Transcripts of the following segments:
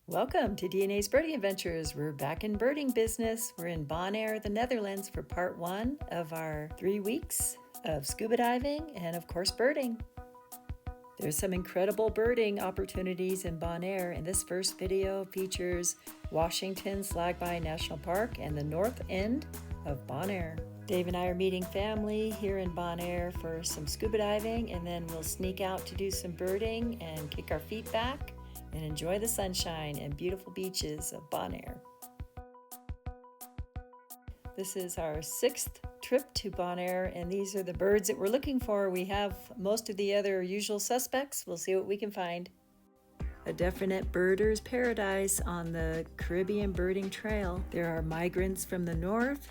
Welcome to DNA's Birding Adventures. We're back in birding business. We're in Bonaire, the Netherlands for part 1 of our 3 weeks of scuba diving and of course birding. There's some incredible birding opportunities in Bonaire, and this first video features Washington Slagbaai National Park and the north end of Bonaire. Dave and I are meeting family here in Bonaire for some scuba diving, and then we'll sneak out to do some birding and kick our feet back and enjoy the sunshine and beautiful beaches of Bonaire. This is our 6th trip to Bonaire, and these are the birds that we're looking for. We have most of the other usual suspects. We'll see what we can find. A definite birder's paradise on the Caribbean birding trail. There are migrants from the north,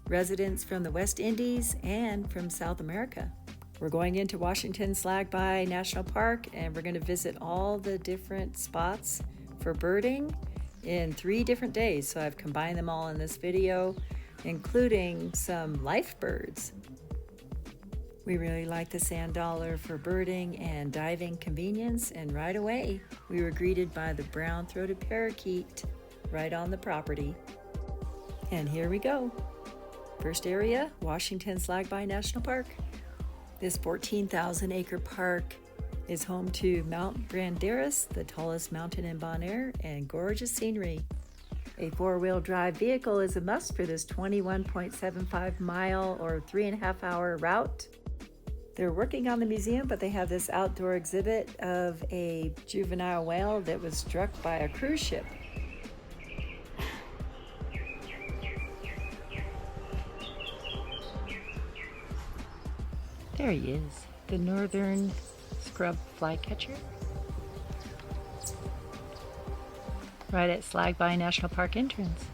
residents from the West Indies, and from South America. We're going into Washington Slagbaai National Park, and we're going to visit all the different spots for birding in 3 different days. So I've combined them all in this video, including some life birds. We really like the sand dollar for birding and diving convenience, and right away we were greeted by the brown-throated parakeet right on the property. And here we go. First area, Washington Slagbaai National Park. This 14,000-acre park is home to Mount Branderis, the tallest mountain in Bonaire, and gorgeous scenery. A 4-wheel drive vehicle is a must for this 21.75 mile or 3.5-hour route. They're working on the museum, but they have this outdoor exhibit of a juvenile whale that was struck by a cruise ship. There he is, the northern scrub flycatcher. Right at Slagbaai National Park entrance.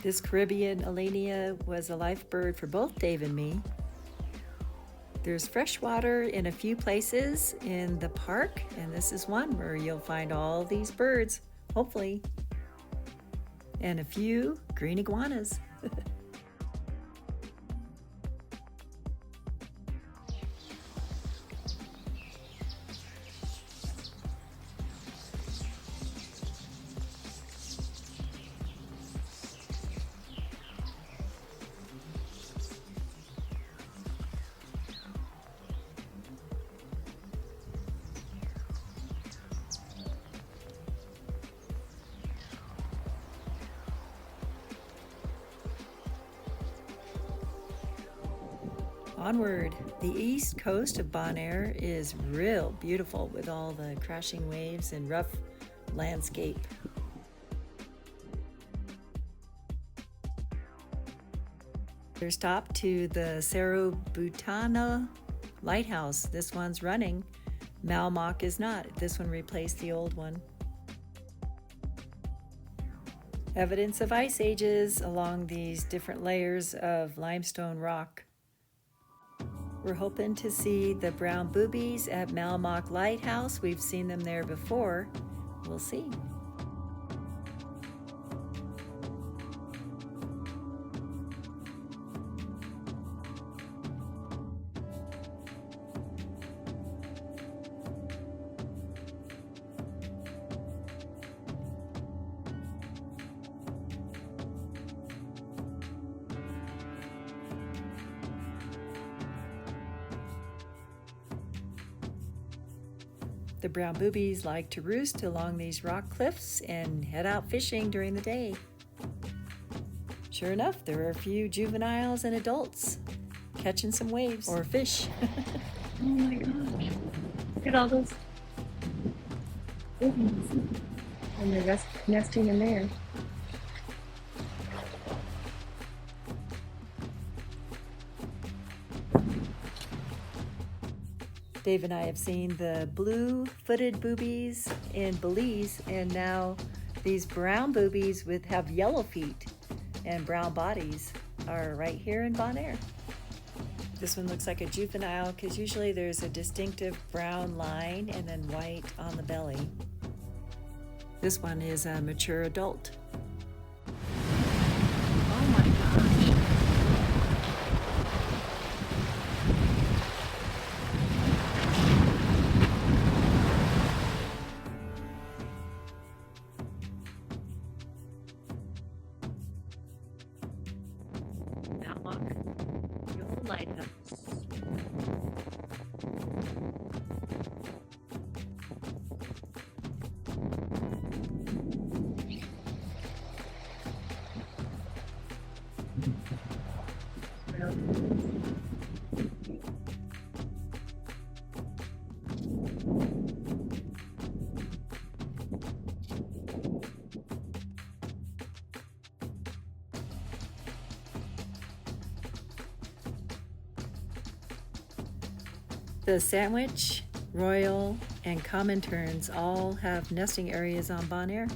This Caribbean Elenia was a life bird for both Dave and me. There's fresh water in a few places in the park, and this is one where you'll find all these birds, hopefully, and a few green iguanas. Onward. The east coast of Bonaire is real beautiful with all the crashing waves and rough landscape. There's stop to the Sar Lago lighthouse. This one's running. Malmock is not. This one replaced the old one. Evidence of ice ages along these different layers of limestone rock. We're hoping to see the brown boobies at Malmock Lighthouse. We've seen them there before. We'll see. The brown boobies like to roost along these rock cliffs and head out fishing during the day. Sure enough, there are a few juveniles and adults catching some waves or fish. Oh my gosh. Look at all those And they're nesting in there. Dave and I have seen the blue-footed boobies in Belize, and now these brown boobies have yellow feet and brown bodies are right here in Bonaire. This one looks like a juvenile because usually there's a distinctive brown line and then white on the belly. This one is a mature adult. Oh my gosh. Now look, your lighthouse. The sandwich, royal, and common terns all have nesting areas on Bonaire.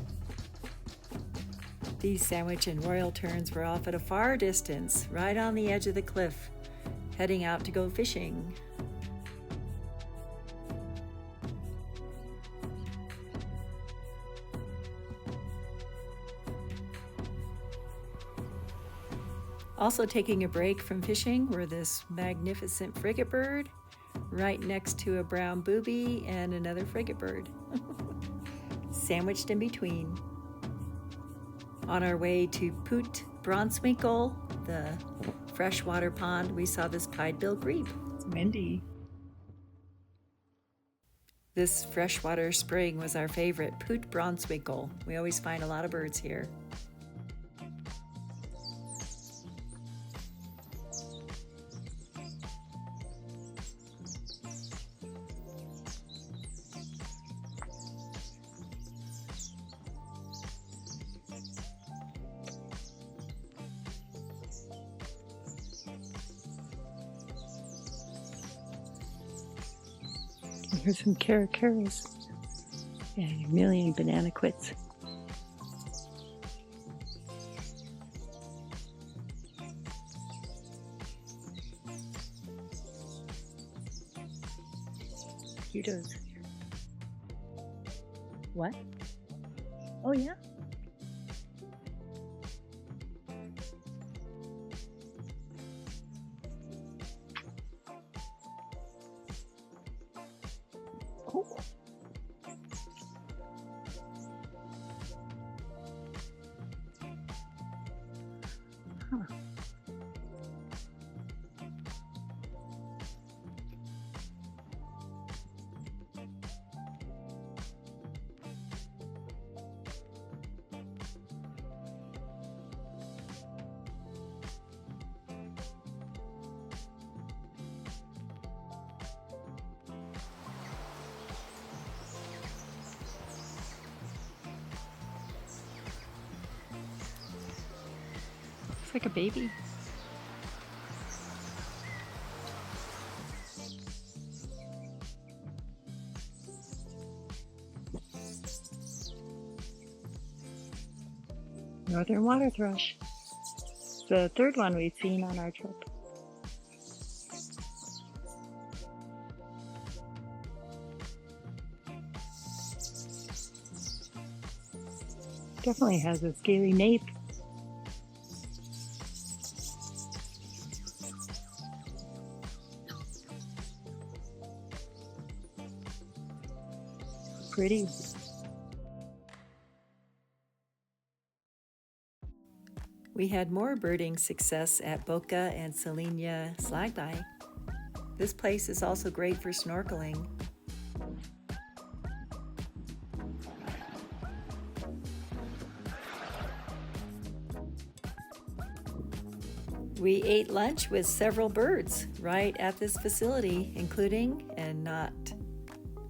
These sandwich and royal terns were off at a far distance, right on the edge of the cliff, heading out to go fishing. Also taking a break from fishing were this magnificent frigate bird, right next to a brown booby and another frigate bird, sandwiched in between. On our way to Poot Bronswinkle, the freshwater pond, we saw this pied-bill grebe. It's windy. This freshwater spring was our favorite, Poot Bronswinkle. We always find a lot of birds here. Here's some caracaras and a million banana quits. Mosquitoes. What? Oh yeah? Oh. Huh. Looks like a baby. Northern water thrush. The third one we've seen on our trip. Definitely has a scaly nape. Pretty. We had more birding success at Boca and Elenia Slagbaai. This place is also great for snorkeling. We ate lunch with several birds right at this facility, including, and not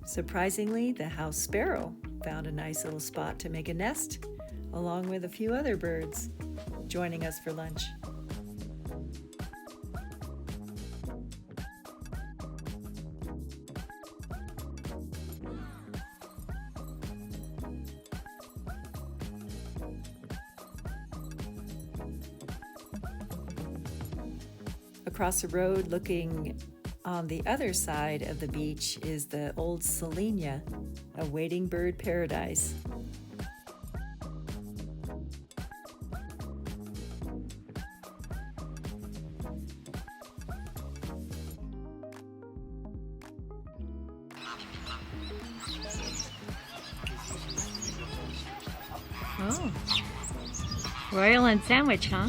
surprisingly, the house sparrow. found a nice little spot to make a nest, along with a few other birds joining us for lunch. Across the road, looking on the other side of the beach, is the old Elenia, a wading bird paradise. Oh, Royal and Sandwich, huh?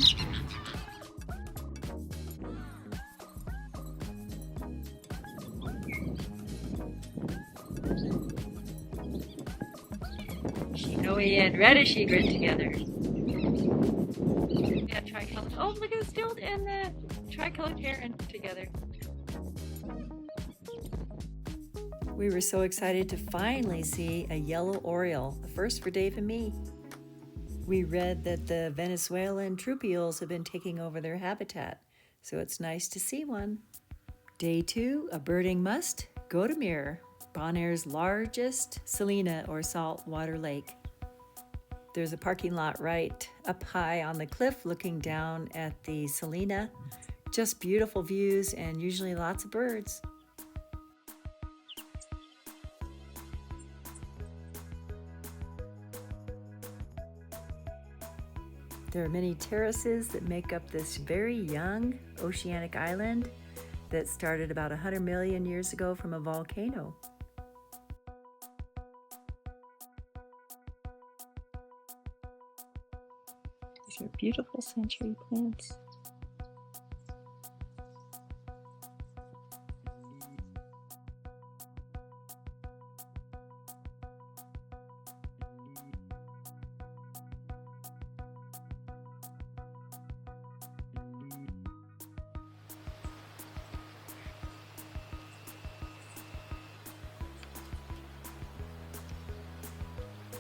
Snowy and reddish egret together. Yeah, tricolor. Oh, look at the stilt and the tricolored heron together. We were so excited to finally see a yellow oriole, the first for Dave and me. We read that the Venezuelan troop eels have been taking over their habitat, so it's nice to see one. Day 2, a birding must, go to Mirror, Bonaire's largest salina or saltwater lake. There's a parking lot right up high on the cliff looking down at the salina. Just beautiful views and usually lots of birds. There are many terraces that make up this very young oceanic island that started about 100 million years ago from a volcano. These are beautiful century plants.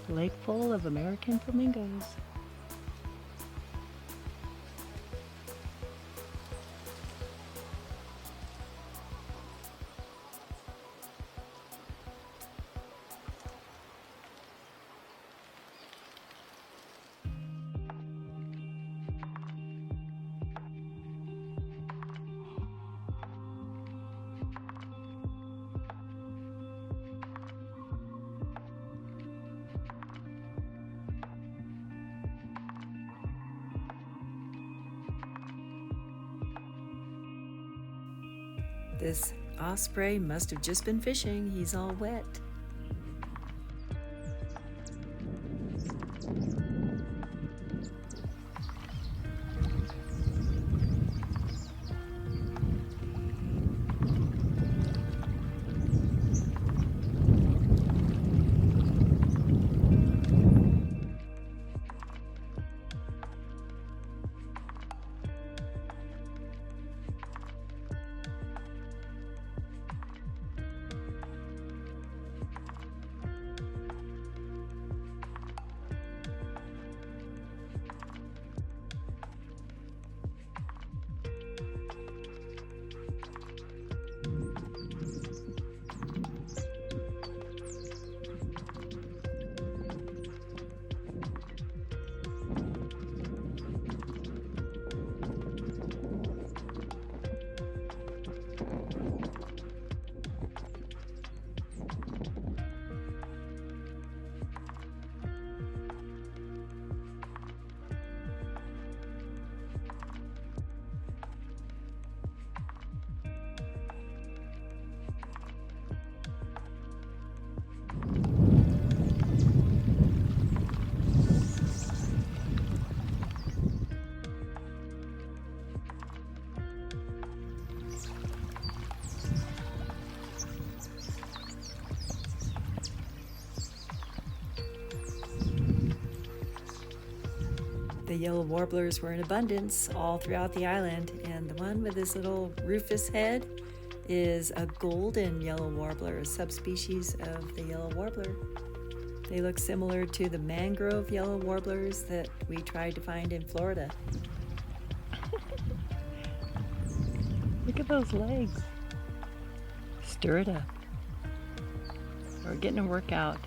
Lake full of American flamingos. This osprey must have just been fishing. He's all wet. The yellow warblers were in abundance all throughout the island, and the one with this little rufous head is a golden yellow warbler, a subspecies of the yellow warbler. They look similar to the mangrove yellow warblers that we tried to find in Florida. Look at those legs. Stir it up. We're getting a workout.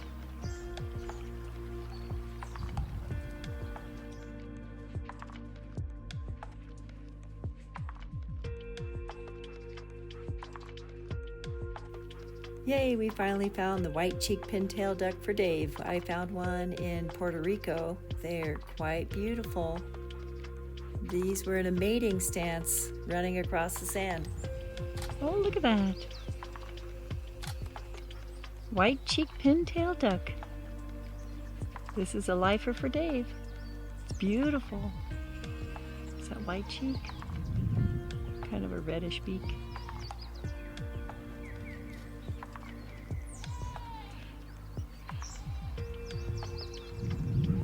Yay, we finally found the white-cheeked pintail duck for Dave. I found one in Puerto Rico. They're quite beautiful. These were in a mating stance running across the sand. Oh, look at that. White-cheeked pintail duck. This is a lifer for Dave. It's beautiful. Is that white cheek? Kind of a reddish beak.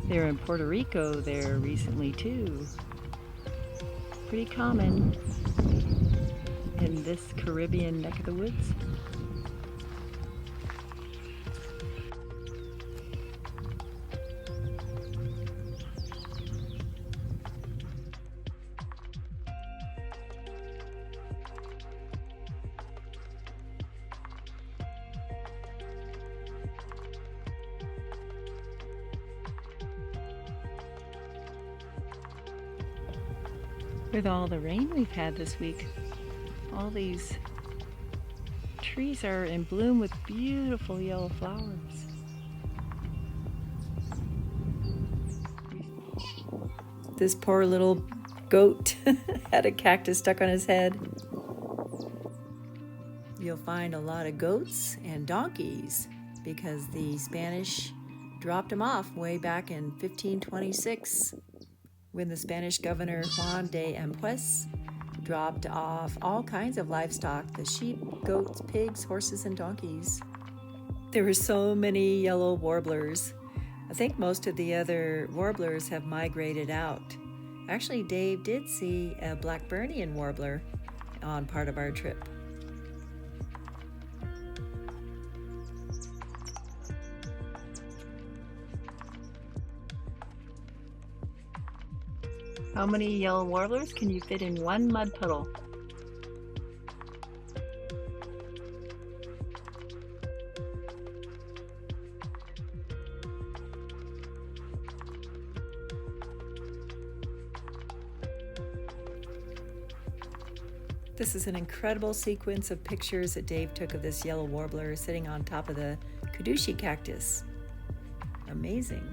They're in Puerto Rico there recently too. Pretty common in this Caribbean neck of the woods. With all the rain we've had this week, all these trees are in bloom with beautiful yellow flowers. This poor little goat had a cactus stuck on his head. You'll find a lot of goats and donkeys because the Spanish dropped them off way back in 1526 when the Spanish governor Juan de Ampues dropped off all kinds of livestock, the sheep, goats, pigs, horses, and donkeys. There were so many yellow warblers. I think most of the other warblers have migrated out. Actually, Dave did see a Blackburnian warbler on part of our trip. How many yellow warblers can you fit in one mud puddle? This is an incredible sequence of pictures that Dave took of this yellow warbler sitting on top of the Kudushi cactus. Amazing.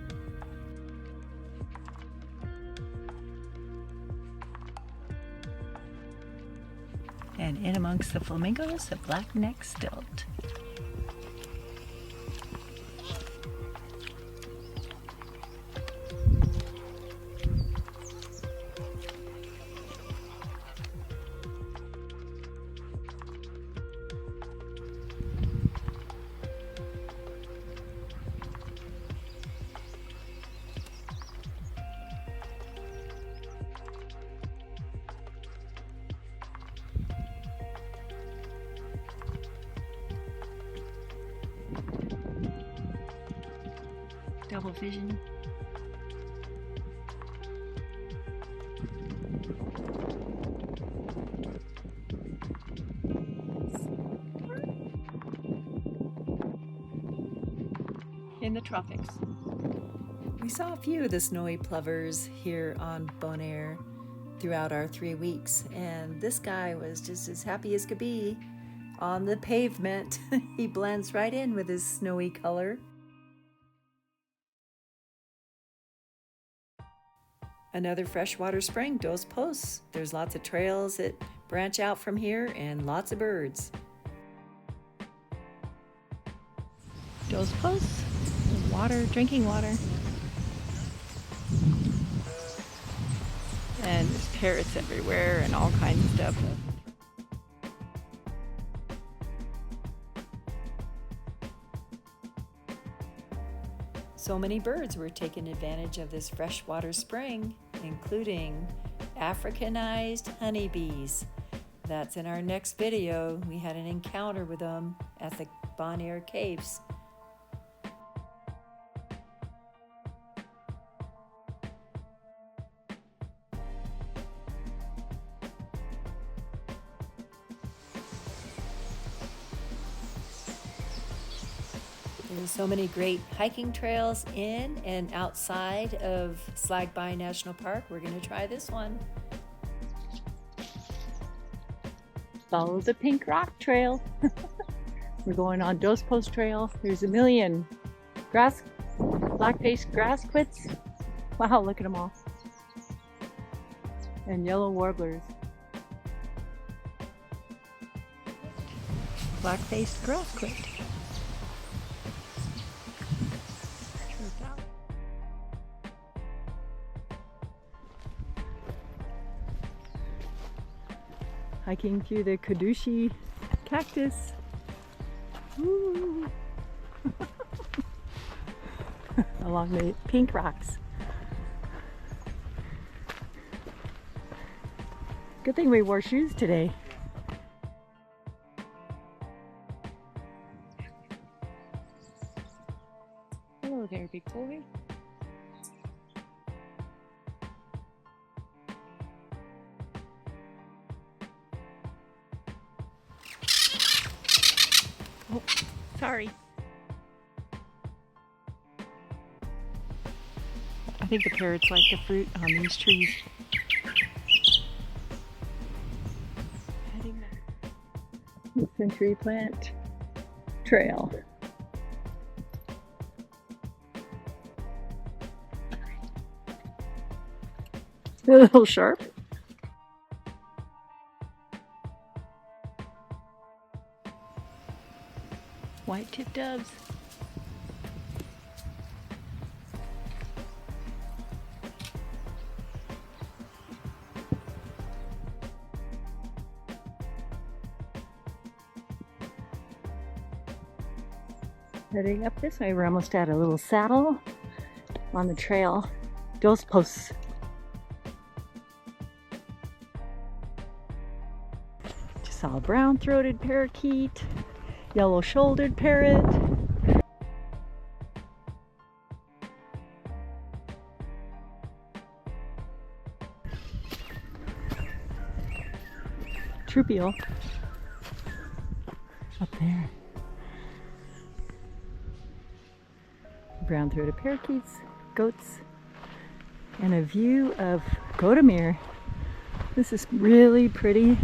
And in amongst the flamingos, the black-necked stilt. Double vision. In the tropics. We saw a few of the snowy plovers here on Bonaire throughout our 3 weeks, and this guy was just as happy as could be on the pavement. He blends right in with his snowy color. Another freshwater spring, Dos Postes. There's lots of trails that branch out from here and lots of birds. Dos Postes, water, drinking water. And there's parrots everywhere and all kinds of stuff. So many birds were taking advantage of this freshwater spring, including Africanized honeybees. That's in our next video. We had an encounter with them at the Bonaire Caves. There's so many great hiking trails in and outside of Slagbaai National Park. We're going to try this one. Follow the pink rock trail. We're going on Dos Post Trail. There's a million black-faced grass quits. Wow, look at them all. And yellow warblers. Black-faced grass quit. Hiking through the Kadushi cactus. Woo. Along the pink rocks. Good thing we wore shoes today. Hello there, big boy. Oh, sorry. I think the parrots like the fruit on these trees. Heading back. The century plant trail. A little sharp. White-tipped doves. Heading up this way, we're almost at a little saddle on the trail. Dos Posts. Just saw a brown-throated parakeet, yellow-shouldered parrot. Troupial up there. Brown-throated parakeets, goats, and a view of Godamere. This is really pretty.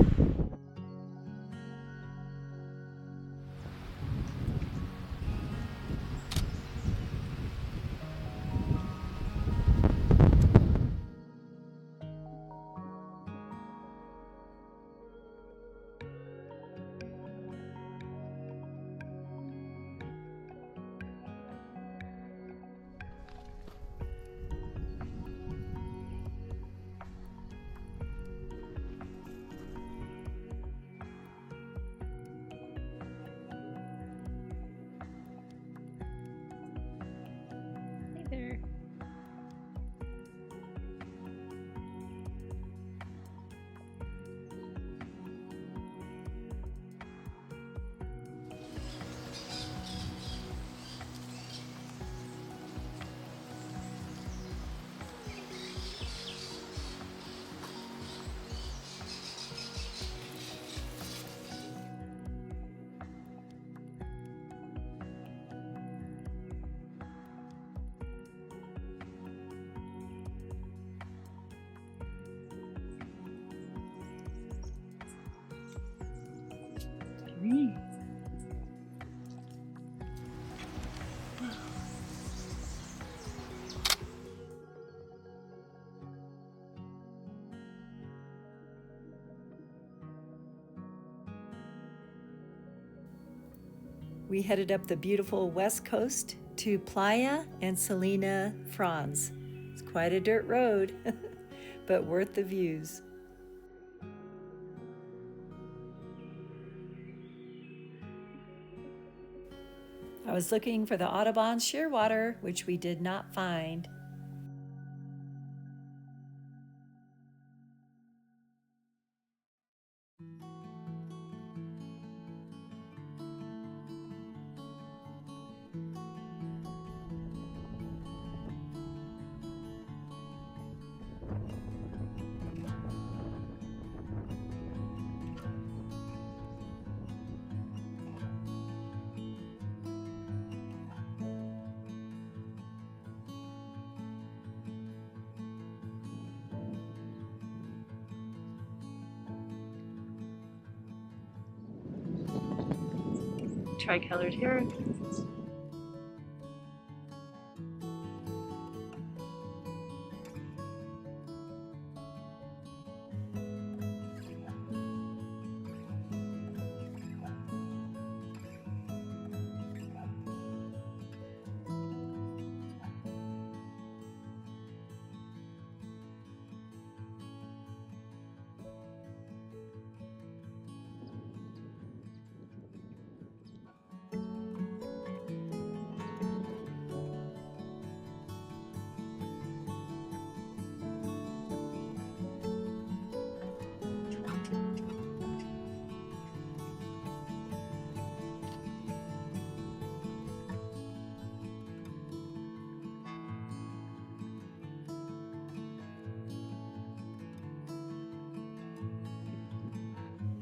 There. Green. We headed up the beautiful west coast to Playa and Salina Franz. It's quite a dirt road, but worth the views. I was looking for the Audubon Shearwater, which we did not find. Tricolored here.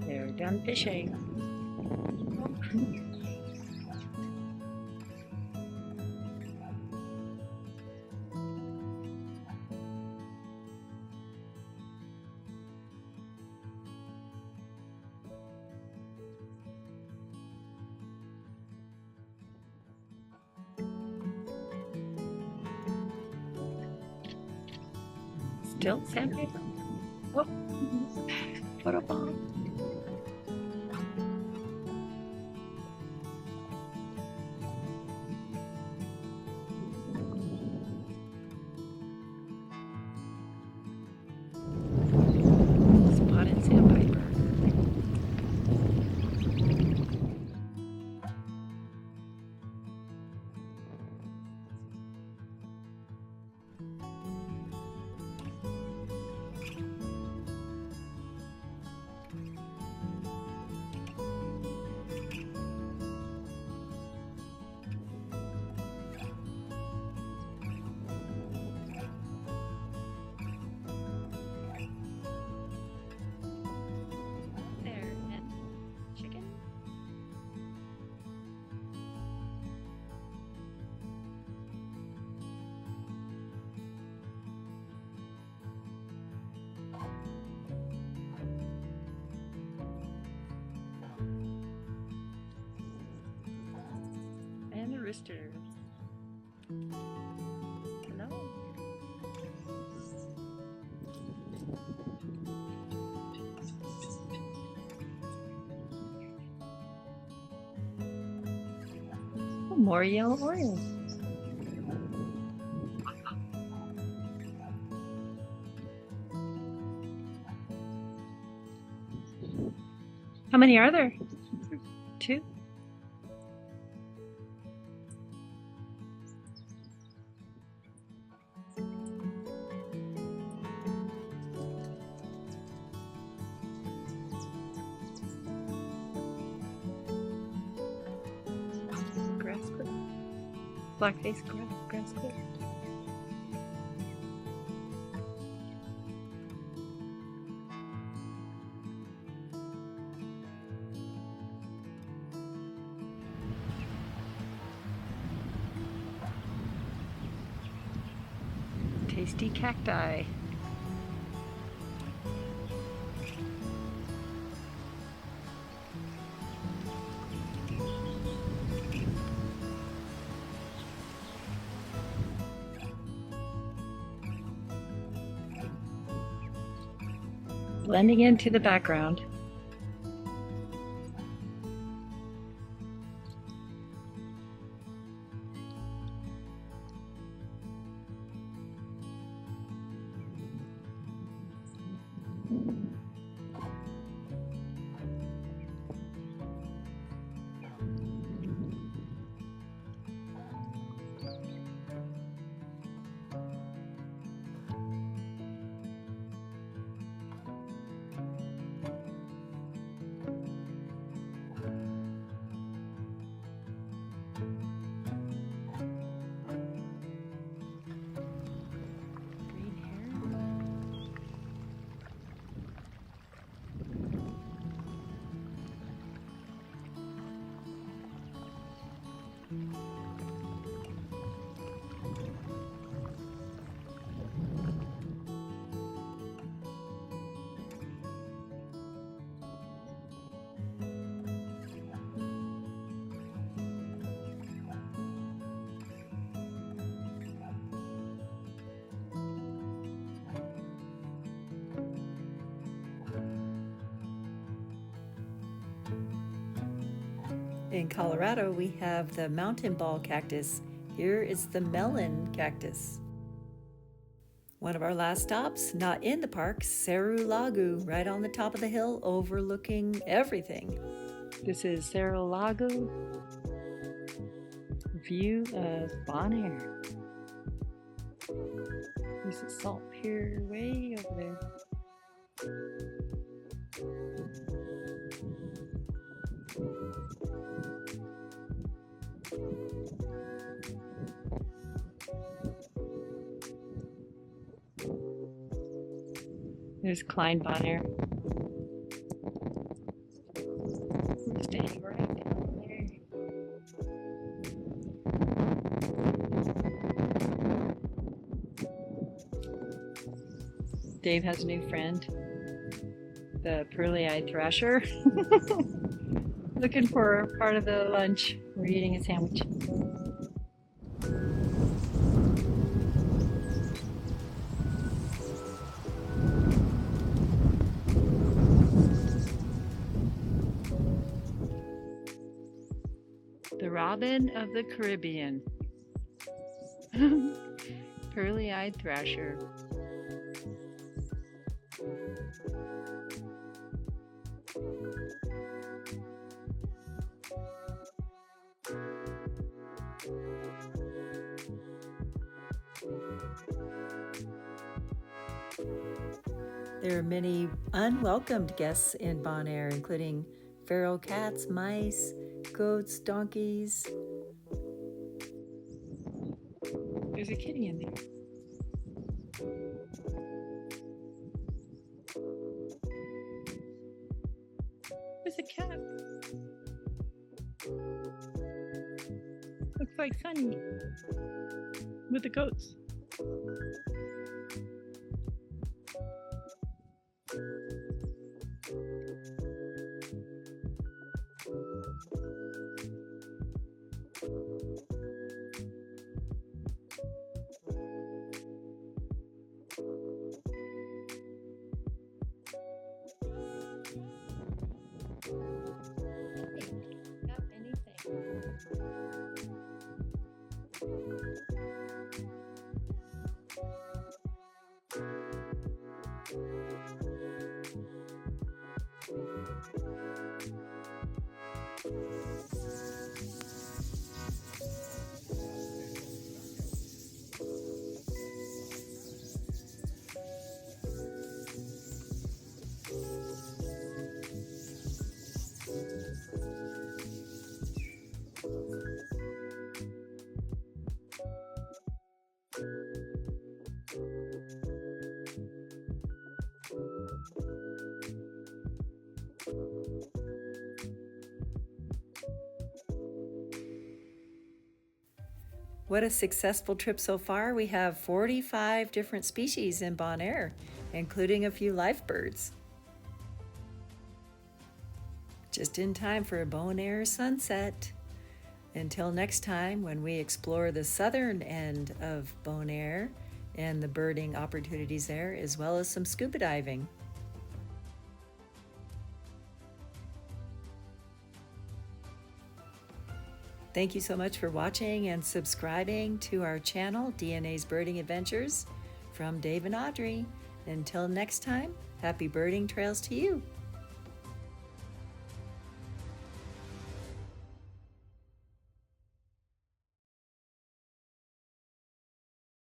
They're done fishing. Still sandpaper. Oh, photo bomb. Spotted sandpiper. And a rooster. Hello. Oh, more yellow orioles. How many are there? 2? Grass clip. Black-faced grass clip. Tasty cacti. Blending into the background. In Colorado, we have the mountain ball cactus. Here is the melon cactus. One of our last stops, not in the park, Sar Lago, right on the top of the hill, overlooking everything. This is Sar Lago, view of Bonaire. There's a salt pier way over there. There's Klein Bonaire. We're staying right down there. Dave has a new friend, the pearly-eyed thrasher. Looking for part of the lunch. We're eating a sandwich. The robin of the Caribbean. Pearly-eyed thrasher. There are many unwelcomed guests in Bonaire, including feral cats, mice, goats, donkeys. There's a kitty in there. There's a cat. Looks like Sunny with the goats. Not anything. What a successful trip so far. We have 45 different species in Bonaire, including a few live birds. Just in time for a Bonaire sunset. Until next time, when we explore the southern end of Bonaire and the birding opportunities there, as well as some scuba diving. Thank you so much for watching and subscribing to our channel, DNA's Birding Adventures, from Dave and Audrey. Until next time, happy birding trails to you.